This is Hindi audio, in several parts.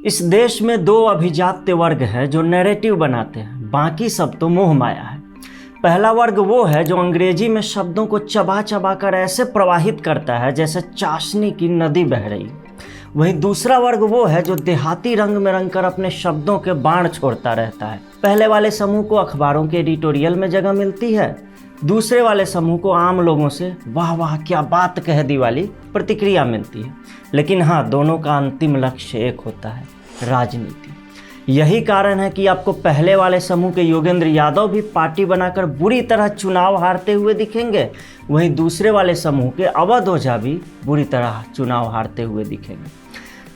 इस देश में दो अभिजात्य वर्ग है जो नैरेटिव बनाते हैं, बाकी सब तो मोह माया है। पहला वर्ग वो है जो अंग्रेजी में शब्दों को चबा चबा कर ऐसे प्रवाहित करता है जैसे चाशनी की नदी बह रही। वहीं दूसरा वर्ग वो है जो देहाती रंग में रंगकर अपने शब्दों के बाण छोड़ता रहता है। पहले वाले समूह को अखबारों के एडिटोरियल में जगह मिलती है, दूसरे वाले समूह को आम लोगों से वाह वाह क्या बात कह दी वाली प्रतिक्रिया मिलती है। लेकिन हाँ, दोनों का अंतिम लक्ष्य एक होता है, राजनीति। यही कारण है कि आपको पहले वाले समूह के योगेंद्र यादव भी पार्टी बनाकर बुरी तरह चुनाव हारते हुए दिखेंगे, वहीं दूसरे वाले समूह के अवध ओझा भी बुरी तरह चुनाव हारते हुए दिखेंगे।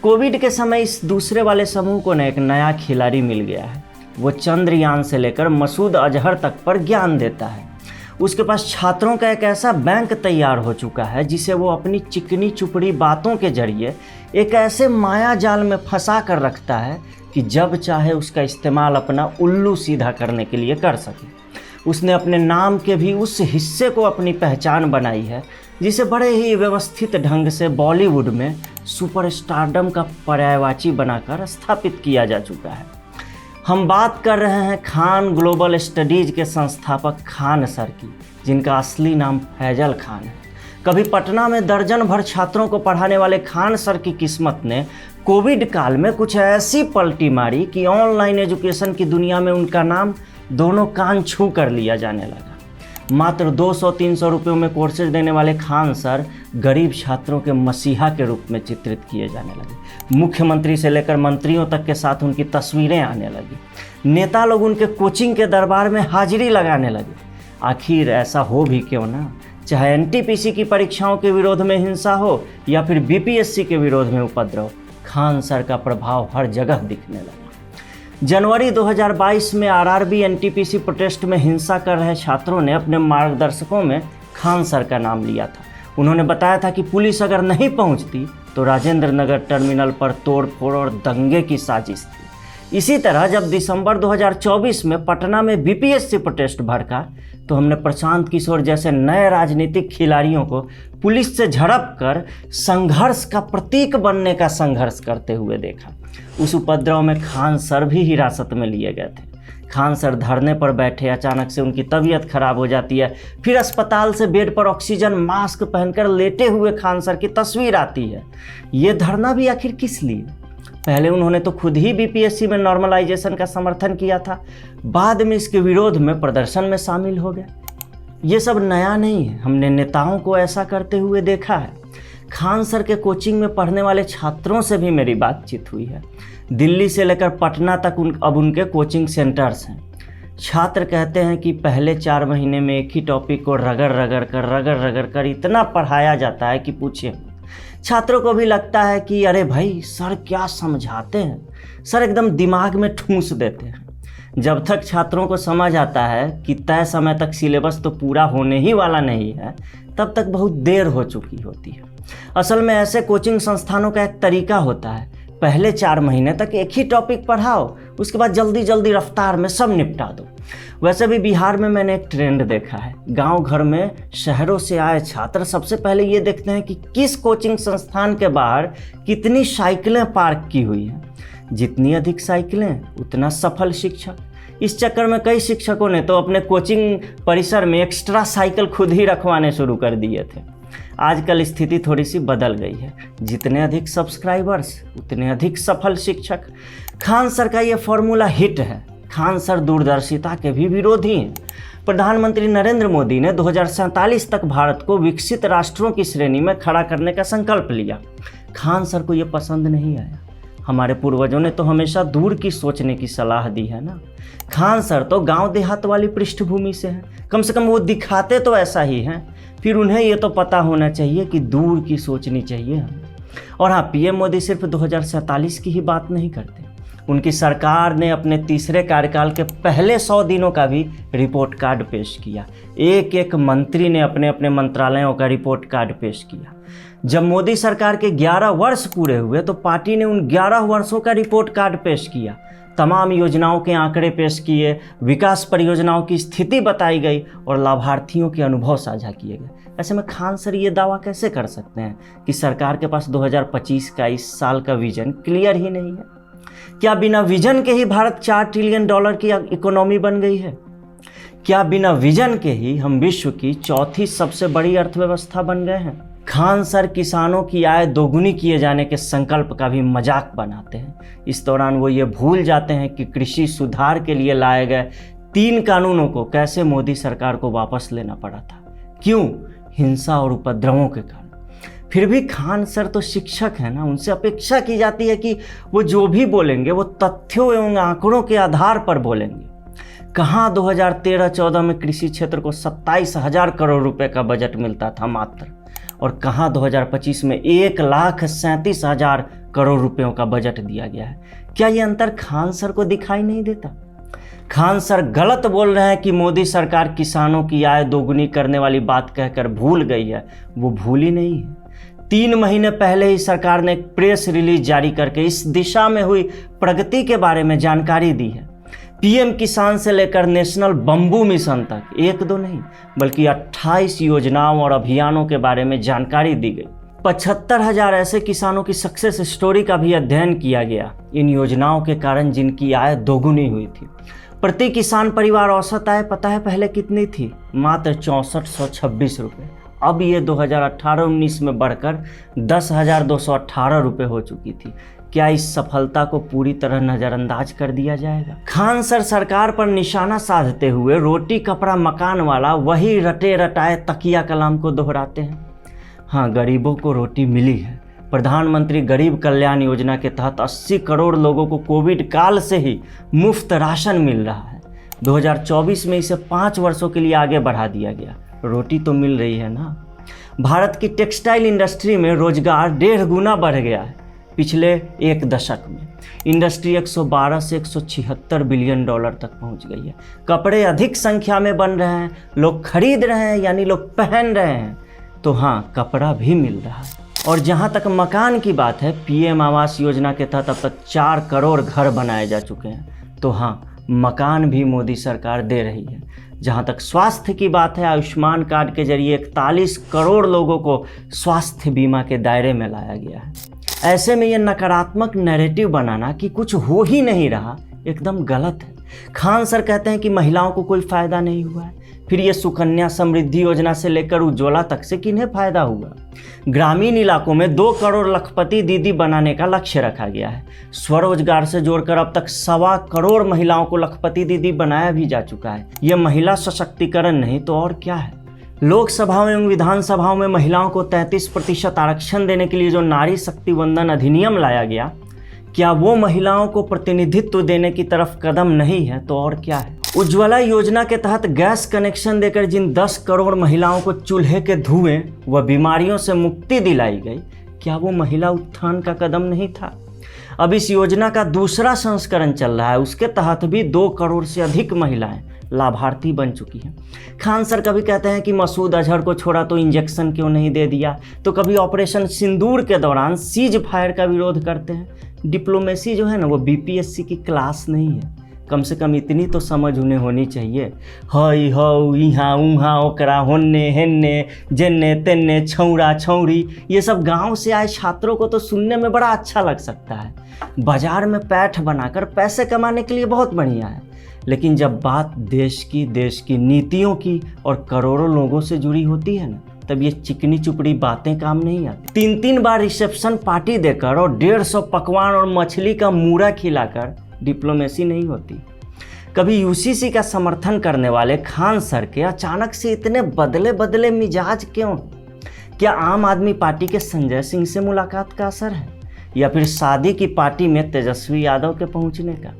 कोविड के समय इस दूसरे वाले समूह को एक नया खिलाड़ी मिल गया है। वो चंद्रयान से लेकर मसूद अजहर तक पर ज्ञान देता है। उसके पास छात्रों का एक ऐसा बैंक तैयार हो चुका है जिसे वो अपनी चिकनी चुपड़ी बातों के जरिए एक ऐसे माया जाल में फंसा कर रखता है कि जब चाहे उसका इस्तेमाल अपना उल्लू सीधा करने के लिए कर सके। उसने अपने नाम के भी उस हिस्से को अपनी पहचान बनाई है जिसे बड़े ही व्यवस्थित ढंग से बॉलीवुड में सुपरस्टारडम का पर्यायवाची बनाकर स्थापित किया जा चुका है। हम बात कर रहे हैं खान ग्लोबल स्टडीज़ के संस्थापक खान सर की, जिनका असली नाम फैजल खान है। कभी पटना में दर्जन भर छात्रों को पढ़ाने वाले खान सर की किस्मत ने कोविड काल में कुछ ऐसी पलटी मारी कि ऑनलाइन एजुकेशन की दुनिया में उनका नाम दोनों कान छू कर लिया जाने लगा। मात्र 200-300 रुपयों में कोर्सेज देने वाले खान सर गरीब छात्रों के मसीहा के रूप में चित्रित किए जाने लगे। मुख्यमंत्री से लेकर मंत्रियों तक के साथ उनकी तस्वीरें आने लगी। नेता लोग उनके कोचिंग के दरबार में हाजिरी लगाने लगे। आखिर ऐसा हो भी क्यों ना, चाहे एनटीपीसी की परीक्षाओं के विरोध में हिंसा हो या फिर बीपीएससी के विरोध में उपद्रव, खान सर का प्रभाव हर जगह दिखने लगा। जनवरी 2022 में आरआरबी एनटीपीसी प्रोटेस्ट में हिंसा कर रहे छात्रों ने अपने मार्गदर्शकों में खान सर का नाम लिया था। उन्होंने बताया था कि पुलिस अगर नहीं पहुंचती तो राजेंद्र नगर टर्मिनल पर तोड़फोड़ और दंगे की साजिश थी। इसी तरह जब दिसंबर 2024 में पटना में बीपीएससी प्रोटेस्ट भड़का तो हमने प्रशांत किशोर जैसे नए राजनीतिक खिलाड़ियों को पुलिस से झड़प कर संघर्ष का प्रतीक बनने का संघर्ष करते हुए देखा। उस उपद्रव में खान सर भी हिरासत में लिए गए थे। खान सर धरने पर बैठे, अचानक से उनकी तबीयत खराब हो जाती है। फिर अस्पताल से बेड पर ऑक्सीजन मास्क पहनकर लेटे हुए खान सर की तस्वीर आती है। ये धरना भी आखिर किस लिए? पहले उन्होंने तो खुद ही बीपीएससी में नॉर्मलाइजेशन का समर्थन किया था, बाद में इसके विरोध में प्रदर्शन में शामिल हो गए। ये सब नया नहीं है, हमने नेताओं को ऐसा करते हुए देखा है। खान सर के कोचिंग में पढ़ने वाले छात्रों से भी मेरी बातचीत हुई है। दिल्ली से लेकर पटना तक अब उनके कोचिंग सेंटर्स हैं। छात्र कहते हैं कि पहले 4 महीने में एक ही टॉपिक को रगड़ कर इतना पढ़ाया जाता है कि पूछिए। छात्रों को भी लगता है कि अरे भाई सर क्या समझाते हैं, सर एकदम दिमाग में ठूंस देते हैं। जब तक छात्रों को समझ आता है कि तय समय तक सिलेबस तो पूरा होने ही वाला नहीं है, तब तक बहुत देर हो चुकी होती है। असल में ऐसे कोचिंग संस्थानों का एक तरीका होता है, पहले 4 महीने तक एक ही टॉपिक पढ़ाओ, उसके बाद जल्दी जल्दी रफ्तार में सब निपटा दो। वैसे भी बिहार में मैंने एक ट्रेंड देखा है। गांव घर में शहरों से आए छात्र सबसे पहले ये देखते हैं कि किस कोचिंग संस्थान के बाहर कितनी साइकिलें पार्क की हुई हैं। जितनी अधिक साइकिलें उतना सफल शिक्षक। इस चक्कर में कई शिक्षकों ने तो अपने कोचिंग परिसर में एक्स्ट्रा साइकिल खुद ही रखवाने शुरू कर दिए थे। आजकल स्थिति थोड़ी सी बदल गई है, जितने अधिक सब्सक्राइबर्स उतने अधिक सफल शिक्षक। खान सर का ये फॉर्मूला हिट है। खान सर दूरदर्शिता के भी विरोधी हैं। प्रधानमंत्री नरेंद्र मोदी ने 2047 तक भारत को विकसित राष्ट्रों की श्रेणी में खड़ा करने का संकल्प लिया। खान सर को ये पसंद नहीं आया। हमारे पूर्वजों ने तो हमेशा दूर की सोचने की सलाह दी है ना। खान सर तो गांव देहात वाली पृष्ठभूमि से हैं, कम से कम वो दिखाते तो ऐसा ही हैं। फिर उन्हें ये तो पता होना चाहिए कि दूर की सोचनी चाहिए हमें। और हाँ, पीएम मोदी सिर्फ 2047 की ही बात नहीं करते। उनकी सरकार ने अपने तीसरे कार्यकाल के पहले 100 दिनों का भी रिपोर्ट कार्ड पेश किया। एक एक मंत्री ने अपने अपने मंत्रालयों का रिपोर्ट कार्ड पेश किया। जब मोदी सरकार के 11 वर्ष पूरे हुए तो पार्टी ने उन 11 वर्षों का रिपोर्ट कार्ड पेश किया। तमाम योजनाओं के आंकड़े पेश किए, विकास परियोजनाओं की स्थिति बताई गई और लाभार्थियों के अनुभव साझा किए गए। ऐसे में खान सर ये दावा कैसे कर सकते हैं कि सरकार के पास 2025 का इस साल का विजन क्लियर ही नहीं है? क्या बिना विजन के ही भारत $4 ट्रिलियन की इकोनॉमी बन गई है? क्या बिना विजन के ही हम विश्व की चौथी सबसे बड़ी अर्थव्यवस्था बन गए हैं? खान सर किसानों की आय दोगुनी किए जाने के संकल्प का भी मजाक बनाते हैं। इस दौरान वो ये भूल जाते हैं कि कृषि सुधार के लिए लाए गए 3 कानूनों को कैसे मोदी सरकार को वापस लेना पड़ा था। क्यों? हिंसा और उपद्रवों के कारण। फिर भी खान सर तो शिक्षक हैं ना, उनसे अपेक्षा की जाती है कि वो जो भी बोलेंगे वो तथ्यों एवं आंकड़ों के आधार पर बोलेंगे। कहाँ 2013-14 में कृषि क्षेत्र को 27,000 करोड़ रुपए का बजट मिलता था मात्र, और कहाँ 2025 में 1,37,000 करोड़ रुपयों का बजट दिया गया है। क्या ये अंतर खान सर को दिखाई नहीं देता? खान सर गलत बोल रहे हैं कि मोदी सरकार किसानों की आय दोगुनी करने वाली बात कहकर भूल गई है। वो भूली नहीं है। 3 महीने पहले ही सरकार ने एक प्रेस रिलीज जारी करके इस दिशा में हुई प्रगति के बारे में जानकारी दी है। पीएम किसान से लेकर नेशनल बंबू मिशन तक 1-2 नहीं बल्कि 28 योजनाओं और अभियानों के बारे में जानकारी दी गई। 75,000 ऐसे किसानों की सक्सेस स्टोरी का भी अध्ययन किया गया, इन योजनाओं के कारण जिनकी आय दोगुनी हुई थी। प्रति किसान परिवार औसत आय पता है पहले कितनी थी? मात्र 6426 रुपये। अब ये 2018-19 में बढ़कर 10,218 रुपये हो चुकी थी। क्या इस सफलता को पूरी तरह नज़रअंदाज कर दिया जाएगा? खान सर सरकार पर निशाना साधते हुए रोटी कपड़ा मकान वाला वही रटे रटाए तकिया कलाम को दोहराते हैं। हाँ, गरीबों को रोटी मिली है। प्रधानमंत्री गरीब कल्याण योजना के तहत 80 करोड़ लोगों को कोविड काल से ही मुफ्त राशन मिल रहा है। 2024 में इसे 5 वर्षों के लिए आगे बढ़ा दिया गया। रोटी तो मिल रही है ना। भारत की टेक्सटाइल इंडस्ट्री में रोजगार 1.5 गुना बढ़ गया है पिछले 1 दशक में। इंडस्ट्री 112 से 176 बिलियन डॉलर तक पहुंच गई है। कपड़े अधिक संख्या में बन रहे हैं, लोग खरीद रहे हैं यानी लोग पहन रहे हैं, तो हाँ, कपड़ा भी मिल रहा है। और जहाँ तक मकान की बात है, पीएम आवास योजना के तहत अब तक 4 करोड़ घर बनाए जा चुके हैं, तो हाँ, मकान भी मोदी सरकार दे रही है। जहाँ तक स्वास्थ्य की बात है, आयुष्मान कार्ड के जरिए 41 करोड़ लोगों को स्वास्थ्य बीमा के दायरे में लाया गया है। ऐसे में ये नकारात्मक नैरेटिव बनाना कि कुछ हो ही नहीं रहा एकदम गलत है। खान सर कहते हैं कि महिलाओं को कोई फ़ायदा नहीं हुआ है, फिर ये सुकन्या समृद्धि योजना से लेकर उज्ज्वला तक से किन्हें फ़ायदा हुआ? ग्रामीण इलाकों में 2 करोड़ लखपति दीदी बनाने का लक्ष्य रखा गया है। स्वरोजगार से जोड़कर अब तक 1.25 करोड़ महिलाओं को लखपति दीदी बनाया भी जा चुका है। यह महिला सशक्तिकरण नहीं तो और क्या है? लोकसभाओं एवं विधानसभाओं में महिलाओं को 33% आरक्षण देने के लिए जो नारी शक्ति वंदन अधिनियम लाया गया, क्या वो महिलाओं को प्रतिनिधित्व देने की तरफ कदम नहीं है तो और क्या है? उज्ज्वला योजना के तहत गैस कनेक्शन देकर जिन 10 करोड़ महिलाओं को चूल्हे के धुएं व बीमारियों से मुक्ति दिलाई गई, क्या वो महिला उत्थान का कदम नहीं था? अब इस योजना का दूसरा संस्करण चल रहा है, उसके तहत भी 2 करोड़ से अधिक महिलाएं लाभार्थी बन चुकी हैं। खान सर कभी कहते हैं कि मसूद अजहर को छोड़ा तो इंजेक्शन क्यों नहीं दे दिया, तो कभी ऑपरेशन सिंदूर के दौरान सीज फायर का विरोध करते हैं। डिप्लोमेसी जो है ना, वो बीपीएससी की क्लास नहीं है। कम से कम इतनी तो समझ उन्हें होनी चाहिए। हई हऊ इहाँ उहाँ ओकरा होन्ने हेन्ने जेन्ने तेन्ने छौड़ा छौड़ी, ये सब गांव से आए छात्रों को तो सुनने में बड़ा अच्छा लग सकता है। बाजार में पैठ बनाकर पैसे कमाने के लिए बहुत बढ़िया है, लेकिन जब बात देश की नीतियों की और करोड़ों लोगों से जुड़ी होती है ना, तब ये चिकनी चुपड़ी बातें काम नहीं आती। 3-3 बार रिसेप्शन पार्टी देकर और 150 पकवान और मछली का मूड़ा खिलाकर डिप्लोमेसी नहीं होती। कभी यूसीसी का समर्थन करने वाले खान सर के अचानक से इतने बदले मिजाज क्यों? क्या आम आदमी पार्टी के संजय सिंह से मुलाकात का असर है, या फिर शादी की पार्टी में तेजस्वी यादव के पहुंचने का?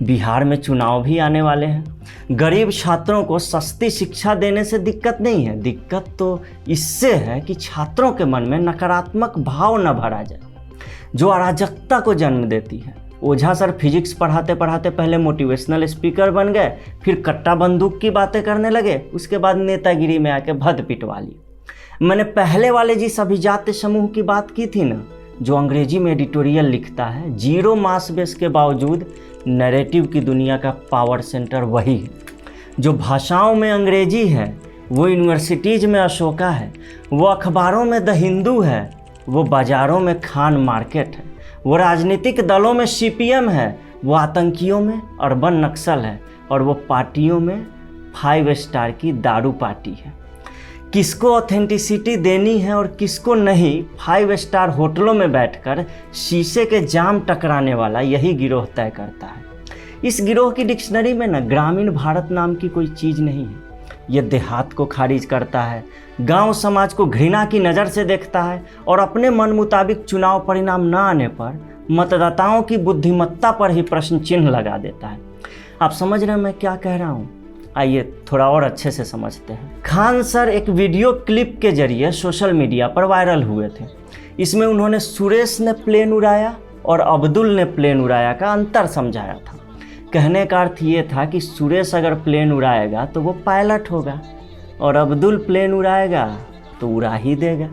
बिहार में चुनाव भी आने वाले हैं। गरीब छात्रों को सस्ती शिक्षा देने से दिक्कत नहीं है, दिक्कत तो इससे है कि छात्रों के मन में नकारात्मक भाव न भरा जाए, जो अराजकता को जन्म देती है। ओझा सर फिजिक्स पढ़ाते पढ़ाते पहले मोटिवेशनल स्पीकर बन गए, फिर कट्टा बंदूक की बातें करने लगे, उसके बाद नेतागिरी में आके भद पिटवा ली। मैंने पहले वाले जिस अभिजात्य समूह की बात की थी ना, जो अंग्रेजी में एडिटोरियल लिखता है, 0 मास बेस के बावजूद नैरेटिव की दुनिया का पावर सेंटर वही है। जो भाषाओं में अंग्रेजी है वो यूनिवर्सिटीज़ में अशोका है, वो अखबारों में द हिंदू है, वो बाज़ारों में खान मार्केट है। वो राजनीतिक दलों में सीपीएम है, वो आतंकियों में अर्बन नक्सल है, और वो पार्टियों में 5 स्टार की दारू पार्टी है। किसको ऑथेंटिसिटी देनी है और किसको नहीं, 5 स्टार होटलों में बैठकर शीशे के जाम टकराने वाला यही गिरोह तय करता है। इस गिरोह की डिक्शनरी में ना ग्रामीण भारत नाम की कोई चीज़ नहीं है। ये देहात को खारिज करता है, गांव समाज को घृणा की नज़र से देखता है, और अपने मन मुताबिक चुनाव परिणाम न आने पर मतदाताओं की बुद्धिमत्ता पर ही प्रश्न चिन्ह लगा देता है। आप समझ रहे हैं मैं क्या कह रहा हूँ? आइए थोड़ा और अच्छे से समझते हैं। खान सर एक वीडियो क्लिप के जरिए सोशल मीडिया पर वायरल हुए थे। इसमें उन्होंने सुरेश ने प्लेन उड़ाया और अब्दुल ने प्लेन उड़ाया का अंतर समझाया था। कहने का अर्थ ये था कि सुरेश अगर प्लेन उड़ाएगा तो वो पायलट होगा, और अब्दुल प्लेन उड़ाएगा तो उड़ा ही देगा।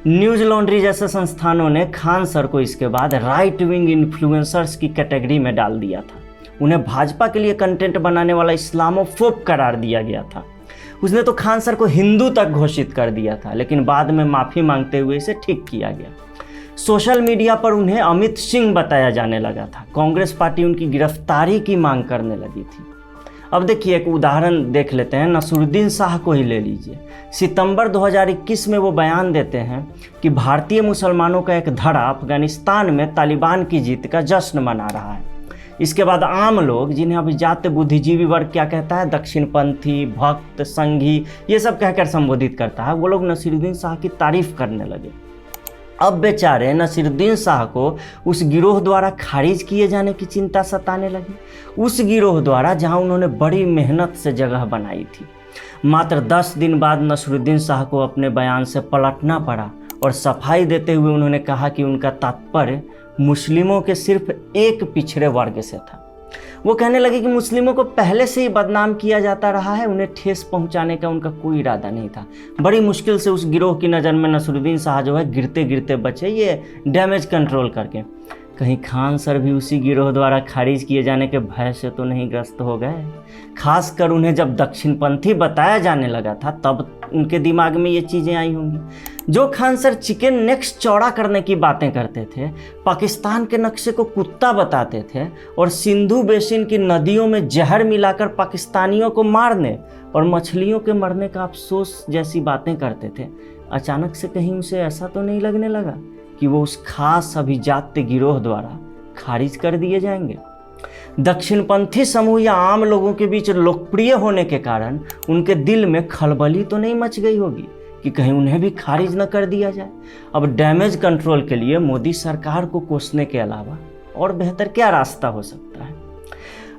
न्यूज लॉन्ड्री जैसे संस्थानों ने खान सर को इसके बाद राइट विंग इन्फ्लुएंसर्स की कैटेगरी में डाल दिया था। उन्हें भाजपा के लिए कंटेंट बनाने वाला इस्लामोफोब करार दिया गया था। उसने तो खान सर को हिंदू तक घोषित कर दिया था, लेकिन बाद में माफ़ी मांगते हुए इसे ठीक किया गया। सोशल मीडिया पर उन्हें अमित सिंह बताया जाने लगा था। कांग्रेस पार्टी उनकी गिरफ्तारी की मांग करने लगी थी। अब देखिए एक उदाहरण देख लेते हैं, नसरुद्दीन शाह को ही ले लीजिए। सितंबर 2021 में वो बयान देते हैं कि भारतीय मुसलमानों का एक धड़ा अफगानिस्तान में तालिबान की जीत का जश्न मना रहा है। इसके बाद आम लोग, जिन्हें अभिजात बुद्धिजीवी वर्ग क्या कहता है, दक्षिणपंथी, भक्त, संघी, ये सब कहकर संबोधित करता है, वो लोग नसीरुद्दीन शाह की तारीफ करने लगे। अब बेचारे नसीरुद्दीन शाह को उस गिरोह द्वारा खारिज किए जाने की चिंता सताने लगी, उस गिरोह द्वारा जहां उन्होंने बड़ी मेहनत से जगह बनाई थी। मात्र 10 दिन बाद नसीरुद्दीन शाह को अपने बयान से पलटना पड़ा, और सफाई देते हुए उन्होंने कहा कि उनका तात्पर्य मुस्लिमों के सिर्फ एक पिछड़े वर्ग से था। वो कहने लगे कि मुस्लिमों को पहले से ही बदनाम किया जाता रहा है, उन्हें ठेस पहुंचाने का उनका कोई इरादा नहीं था। बड़ी मुश्किल से उस गिरोह की नज़र में नसरुद्दीन शाह जो है गिरते गिरते बचे, ये डैमेज कंट्रोल करके। कहीं खान सर भी उसी गिरोह द्वारा खारिज किए जाने के भय से तो नहीं ग्रस्त हो गए? खासकर उन्हें जब दक्षिणपंथी बताया जाने लगा था तब उनके दिमाग में ये चीज़ें आई होंगी। जो खान सर चिकन नेक्स्ट चौड़ा करने की बातें करते थे, पाकिस्तान के नक्शे को कुत्ता बताते थे, और सिंधु बेसिन की नदियों में जहर मिलाकर पाकिस्तानियों को मारने और मछलियों के मरने का अफसोस जैसी बातें करते थे, अचानक से कहीं उसे ऐसा तो नहीं लगने लगा कि वो उस खास अभिजात्य गिरोह द्वारा खारिज कर दिए जाएंगे? दक्षिणपंथी समूह या आम लोगों के बीच लोकप्रिय होने के कारण उनके दिल में खलबली तो नहीं मच गई होगी कि कहीं उन्हें भी खारिज न कर दिया जाए? अब डैमेज कंट्रोल के लिए मोदी सरकार को कोसने के अलावा और बेहतर क्या रास्ता हो सकता है?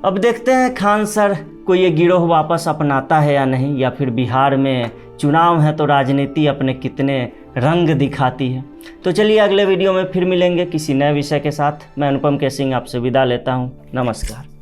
अब देखते हैं खान सर को ये गिरोह वापस अपनाता है या नहीं, या फिर बिहार में चुनाव है तो राजनीति अपने कितने रंग दिखाती है। तो चलिए अगले वीडियो में फिर मिलेंगे किसी नए विषय के साथ। मैं अनुपम के सिंह आपसे विदा लेता हूँ। नमस्कार।